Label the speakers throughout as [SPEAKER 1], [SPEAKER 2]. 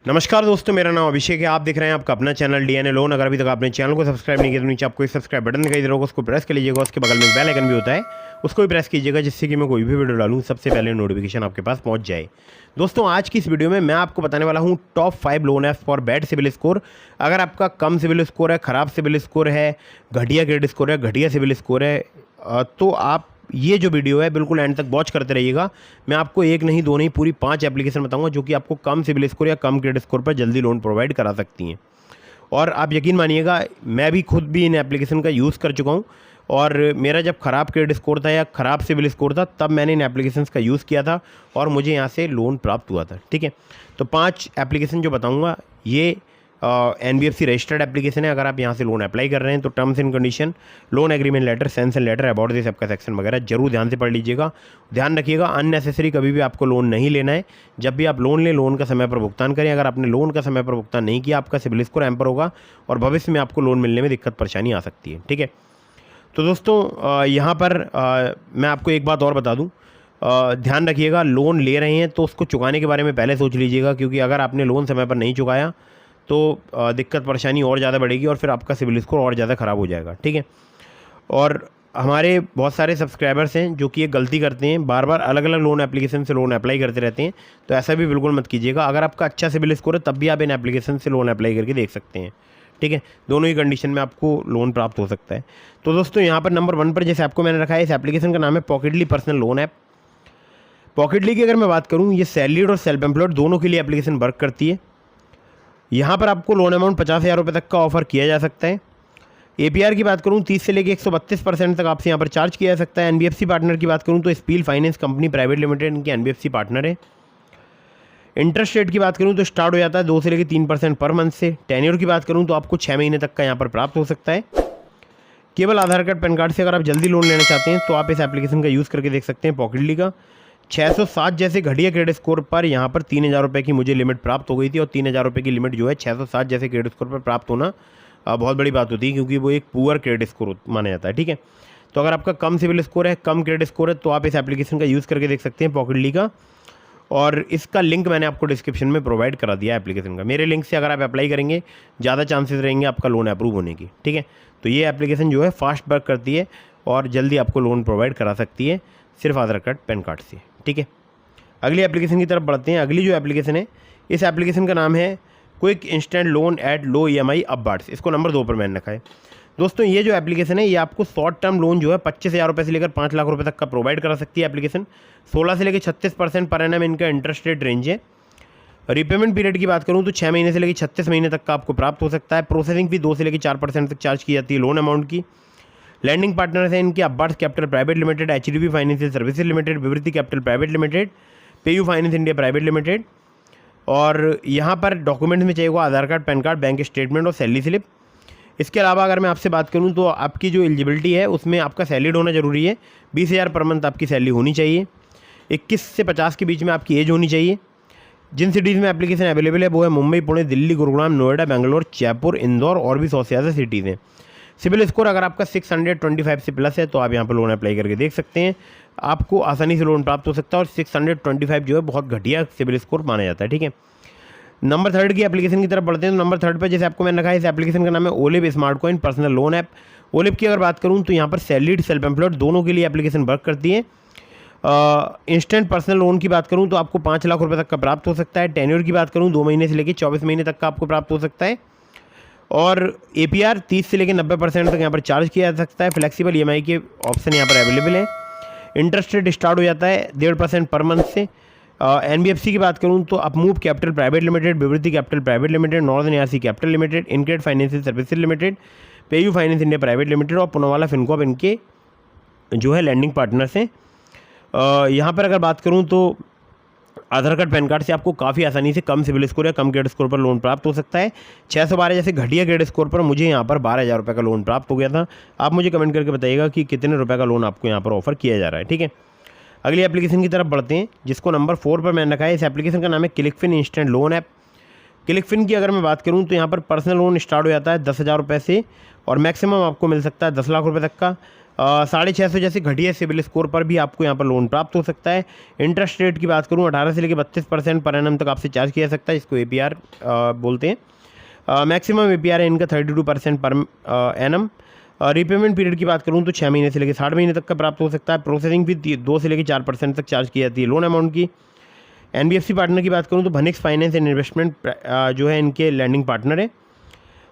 [SPEAKER 1] नमस्कार दोस्तों, मेरा नाम अभिषेक है। आप देख रहे हैं आपका अपना चैनल डीएनए लोन। अगर अभी तक आपने चैनल को सब्सक्राइब नहीं किया तो नीचे आपको एक सब्सक्राइब बटन दिखाई दे रहा होगा, उसको प्रेस कर लीजिएगा। उसके बगल में एक बेल आइकन भी होता है, उसको भी प्रेस कीजिएगा, जिससे कि मैं कोई भी वीडियो डालूँ सबसे पहले नोटिफिकेशन आपके पास पहुंच जाए। दोस्तों, आज की इस वीडियो में मैं आपको बताने वाला हूँ top 5 loan apps for bad CIBIL score. अगर आपका कम सिविल स्कोर है, ख़राब सिविल स्कोर है, घटिया क्रेडिट स्कोर है, घटिया सिविल स्कोर है, तो आप ये जो वीडियो है बिल्कुल एंड तक वॉच करते रहिएगा। मैं आपको एक नहीं दो नहीं पूरी 5 एप्लीकेशन बताऊंगा जो कि आपको कम सिविल स्कोर या कम क्रेडिट स्कोर पर जल्दी लोन प्रोवाइड करा सकती हैं। और आप यकीन मानिएगा, मैं भी खुद भी इन एप्लीकेशन का यूज़ कर चुका हूँ। और मेरा जब ख़राब क्रेडिट स्कोर था या ख़राब सिविल स्कोर था, तब मैंने इन एप्लीकेशंस का यूज़ किया था और मुझे यहाँ से लोन प्राप्त हुआ था। ठीक है, तो 5 एप्लीकेशन जो बताऊँगा ये NBFC रजिस्टर्ड एप्लीकेशन है। अगर आप यहाँ से लोन अप्लाई कर रहे हैं तो terms and condition, loan agreement letter, sanction letter, about this सबका सेक्शन वगैरह जरूर ध्यान से पढ़ लीजिएगा। ध्यान रखिएगा, अननेसेसरी कभी भी आपको लोन नहीं लेना है। जब भी आप लोन लें, लोन का समय पर भुगतान करें। अगर आपने लोन का समय पर भुगतान नहीं किया, आपका सिबिल स्कोर हैम्पर होगा और भविष्य में आपको लोन मिलने में दिक्कत परेशानी आ सकती है। ठीक है, तो दोस्तों यहाँ पर मैं आपको एक बात और बता दूँ। ध्यान रखिएगा, लोन ले रहे हैं तो उसको चुकाने के बारे में पहले सोच लीजिएगा, क्योंकि अगर आपने लोन समय पर नहीं चुकाया तो दिक्कत परेशानी और ज़्यादा बढ़ेगी और फिर आपका सिबिल स्कोर और ज़्यादा ख़राब हो जाएगा। ठीक है, और हमारे बहुत सारे सब्सक्राइबर्स हैं जो कि ये गलती करते हैं, बार बार अलग अलग लोन एप्लीकेशन से लोन अप्लाई करते रहते हैं। तो ऐसा भी बिल्कुल मत कीजिएगा। अगर आपका अच्छा सिबिल स्कोर है तब भी आप इन एप्लीकेशन से लोन अप्लाई करके देख सकते हैं। ठीक है, दोनों ही कंडीशन में आपको लोन प्राप्त हो सकता है। तो दोस्तों, यहाँ पर नंबर 1 पर जैसे आपको मैंने रखा है, इस एप्लीकेशन का नाम है पॉकेटली पर्सनल लोन ऐप। पॉकेटली की अगर मैं बात करूँ, ये सैलरीड और सेल्फ एम्प्लॉयड दोनों के लिए एप्लीकेशन वर्क करती है। यहाँ पर आपको लोन अमाउंट 50,000 रुपये तक का ऑफर किया जा सकता है। APR की बात करूँ 30 से लेकर 132% तक आपसे यहाँ पर चार्ज किया जा सकता है। NBFC पार्टनर की बात करूँ तो spill finance company private limited इनकी NBFC पार्टनर है। इंटरेस्ट रेट की बात करूँ तो स्टार्ट हो जाता है 2 से लेकर 3% पर मंथ से। टेन्योर की बात करूँ तो आपको 6 महीने तक का यहाँ पर प्राप्त हो सकता है। केवल आधार कार्ड पैन कार्ड से अगर आप जल्दी लोन लेना चाहते हैं तो आप इस एप्लीकेशन का यूज़ करके देख सकते हैं पॉकेटली का। 607 जैसे घटिया क्रेडिट स्कोर पर यहाँ पर 3,000 रुपये की मुझे लिमिट प्राप्त हो गई थी। और 3,000 रुपये की लिमिट जो है 607 जैसे क्रेडिट स्कोर पर प्राप्त होना बहुत बड़ी बात होती है, क्योंकि वो एक पुअर क्रेडिट स्कोर माना जाता है। ठीक है, तो अगर आपका कम सिविल स्कोर है, कम क्रेडिट स्कोर है, तो आप इस एप्लीकेशन का यूज़ करके देख सकते हैं पॉकेटली का। और इसका लिंक मैंने आपको डिस्क्रिप्शन में प्रोवाइड करा दिया है एप्लीकेशन का। मेरे लिंक से अगर आप अप्लाई करेंगे, ज़्यादा चांसेस रहेंगे आपका लोन अप्रूव होने की। ठीक है, तो ये एप्लीकेशन जो है फास्ट वर्क करती है और जल्दी आपको लोन प्रोवाइड करा सकती है, सिर्फ आधार कार्ड पैन कार्ड से। ठीक है, अगली एप्लीकेशन की तरफ बढ़ते हैं। अगली जो एप्लीकेशन है, इस एप्लीकेशन का नाम है quick instant loan at low EMI upwards. इसको नंबर 2 पर मैंने रखा है। दोस्तों, ये जो एप्लीकेशन है ये आपको शॉर्ट टर्म लोन जो है 25,000 रुपये से लेकर 5 लाख रुपये तक का प्रोवाइड करा सकती है एप्लीकेशन। 16 से लेकर 36% पर एनम इनका इंटरेस्ट रेट रेंज है। रीपेमेंट पीरियड की बात करूँ तो 6 महीने से लेकर 36 महीने तक का आपको प्राप्त हो सकता है। प्रोसेसिंग फी 2 से लेकर 4% तक चार्ज की जाती है लोन अमाउंट की। लैंडिंग पार्टनर्स हैं इनके Upwards capital private limited, HDB financial services limited, Vivriti capital private limited, PayU finance India private limited. और यहाँ पर डॉक्यूमेंट्स में चाहिए होगा Aadhaar card, PAN card, bank statement और सैलरी स्लिप। इसके अलावा अगर मैं आपसे बात करूँ तो आपकी जो एलिजिबिलिटी है उसमें आपका सैलरीड होना जरूरी है। 20,000 पर मंथ आपकी सैलरी होनी चाहिए। 21 से 50 के बीच में आपकी एज होनी चाहिए। जिन सिटीज़ में एप्लीकेशन अवेलेबल है वो है मुंबई, पुणे, दिल्ली, गुरुग्राम, नोएडा, बेंगलोर, जयपुर, इंदौर और भी 100 से ज़्यादा सिटीज़ हैं। सिबिल स्कोर अगर आपका 625 से प्लस है तो आप यहाँ पर लोन अप्लाई करके देख सकते हैं। आपको आसानी से लोन प्राप्त हो सकता है। और 625 जो है बहुत घटिया सिबिल स्कोर माना जाता है। ठीक है, नंबर 3 की एप्लीकेशन की तरफ बढ़ते हैं। तो नंबर 3 पर जैसे आपको मैंने रखा है, इस एप्लीकेशन का नाम है olive smart coin personal loan app. Olive की अगर बात करूँ तो यहाँ पर सैलरीड, सेल्फ एम्प्लॉयड दोनों के लिए एप्लीकेशन वर्क करती है। इंस्टेंट पर्सनल लोन की बात करूँ तो आपको 5 लाख रुपये तक का प्राप्त हो सकता है। टेन्योर की बात करूँ 2 महीने से लेकर 24 महीने तक का आपको प्राप्त हो सकता है। और APR 30 से लेकर 90% तक यहाँ पर चार्ज किया जा सकता है। फ्लेक्सिबल EMI के ऑप्शन यहाँ पर अवेलेबल है। इंटरेस्ट रेट स्टार्ट हो जाता है 1.5% पर मंथ से। NBFC की बात करूँ तो Upmove capital private limited, Vivriti capital private limited, northern ARC capital limited, InCred financial services limited, PayU finance India private limited और पुनावाला फिनकॉर्प इनके जो है लैंडिंग पार्टनर्स हैं। यहाँ पर अगर बात करूँ तो आधार कार्ड, पैन कार्ड से आपको काफ़ी आसानी से कम सिविल स्कोर या कम क्रेडिट स्कोर पर लोन प्राप्त हो सकता है। 612 जैसे घटिया क्रेडिट स्कोर पर मुझे यहाँ पर 12,000 रुपये का लोन प्राप्त हो गया था। आप मुझे कमेंट करके बताइएगा कि कितने रुपए का लोन आपको यहाँ पर ऑफर किया जा रहा है। ठीक है, अगली एप्लीकेशन की तरफ बढ़ते हैं जिसको नंबर 4 पर मैंने रखा है। इस एप्लीकेशन का नाम है क्लिकफिन इंस्टेंट लोन ऐप। क्लिकफिन की अगर मैं बात करूँ तो यहाँ पर पर्सनल लोन स्टार्ट हो जाता है 10,000 रुपये से और मैक्सिमम आपको मिल सकता है 10 लाख रुपये तक का। 650 जैसे घटिया सिबिल स्कोर पर भी आपको यहाँ पर लोन प्राप्त हो सकता है। इंटरेस्ट रेट की बात करूँ 18 से लेकर 32% पर एनम तक आपसे चार्ज किया जा सकता है, इसको APR बोलते हैं। मैक्सिमम APR है इनका 32% पर एनम। रीपेमेंट पीरियड की बात करूँ तो 6 महीने से लेकर 60 महीने तक का प्राप्त हो सकता है। प्रोसेसिंग फी 2 से लेकर 4% तक चार्ज की जाती है लोन अमाउंट की। NBFC पार्टनर की बात करूँ तो भनिक्स फाइनेंस एंड इन्वेस्टमेंट जो है इनके लैंडिंग पार्टनर है।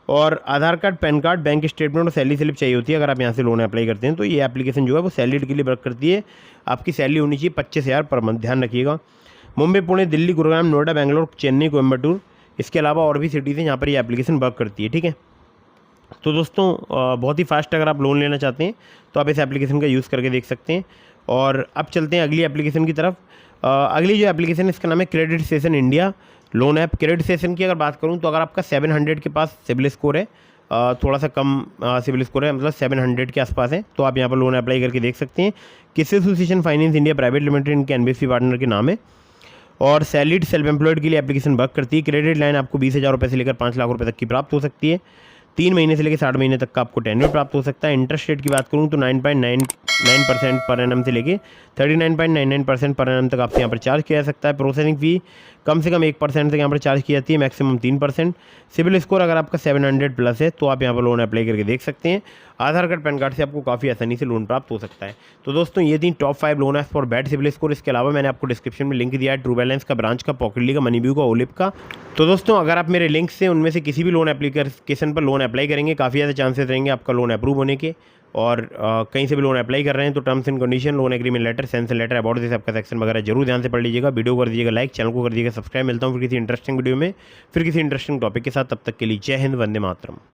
[SPEAKER 1] और Aadhaar card, PAN card, bank statement और सैलरी स्लिप चाहिए होती है अगर आप यहाँ से लोन अप्लाई करते हैं। तो ये एप्लीकेशन जो है वो सैलरी के लिए वर्क करती है। आपकी सैलरी होनी चाहिए 25,000 पर मंथ, ध्यान रखिएगा। मुंबई, पुणे, दिल्ली, गुरुग्राम, नोएडा, बेंगलोर, चेन्नई, कोयम्बटूर, इसके अलावा और भी सिटीज़ हैं जहाँ पर ये एप्लीकेशन वर्क करती है, ठीक है। तो दोस्तों बहुत ही फास्ट अगर आप लोन लेना चाहते हैं तो आप इस एप्लीकेशन का यूज़ करके देख सकते हैं। और अब चलते हैं अगली एप्लीकेशन की तरफ। अगली जो एप्लीकेशन है इसका नाम है credit station India loan app. Credit station की अगर बात करूं तो अगर आपका 700 के पास सिबिल स्कोर है, थोड़ा सा कम सिबिल स्कोर है, मतलब 700 के आसपास है, तो आप यहां पर लोन अप्लाई करके देख सकते हैं। किस association finance India private limited इनके NBFC पार्टनर के नाम है। और सैलरीड सेल्फ एम्प्लॉयड के लिए एप्लीकेशन वर्क करती है। क्रेडिट लाइन आपको 20,000 रुपये से लेकर 5 लाख रुपये तक की प्राप्त हो सकती है। 3 महीने से लेकर 60 महीने तक का आपको टेन्योर प्राप्त हो सकता है। इंटरेस्ट रेट की बात करूँ तो 9.99% पर एनम से लेके 39.99% पर एनम तक आपसे यहाँ पर चार्ज किया जा सकता है। प्रोसेसिंग फ़ी कम से कम 1% तक यहाँ पर चार्ज की जाती है, मैक्सिमम 3%। सिबिल स्कोर अगर आपका 700 प्लस है तो आप यहाँ पर लोन अप्लाई करके देख सकते हैं। आधार कार्ड, पैन कार्ड से आपको काफ़ी आसानी से लोन प्राप्त हो सकता है। तो दोस्तों ये थी top 5 loan apps for bad CIBIL score. इसके अलावा मैंने आपको डिस्क्रिप्शन में लिंक दिया है ट्रू बैलेंस का, ब्रांच का, पॉकेटली का, मनीव्यू का, ओलिप का। तो दोस्तों अगर आप मेरे लिंक से उनमें से किसी भी लोन एप्लीकेशन पर लोन अप्लाई करेंगे, काफ़ी ज़्यादा चांसेस रहेंगे आपका लोन अप्रूव होने के। और कहीं से भी लोन अप्लाई कर रहे हैं तो terms and condition, loan agreement letter, sanction letter, about this आपका सेक्शन वगैरह जरूर ध्यान से पढ़ लीजिएगा। वीडियो कर दीजिएगा लाइक, चैनल को कर दीजिएगा सब्सक्राइब। मिलता हूँ फिर किसी इंटरेस्टिंग वीडियो में, फिर किसी इंटरेस्टिंग टॉपिक के साथ। तब तक के लिए जय हिंद, वंदे मातरम।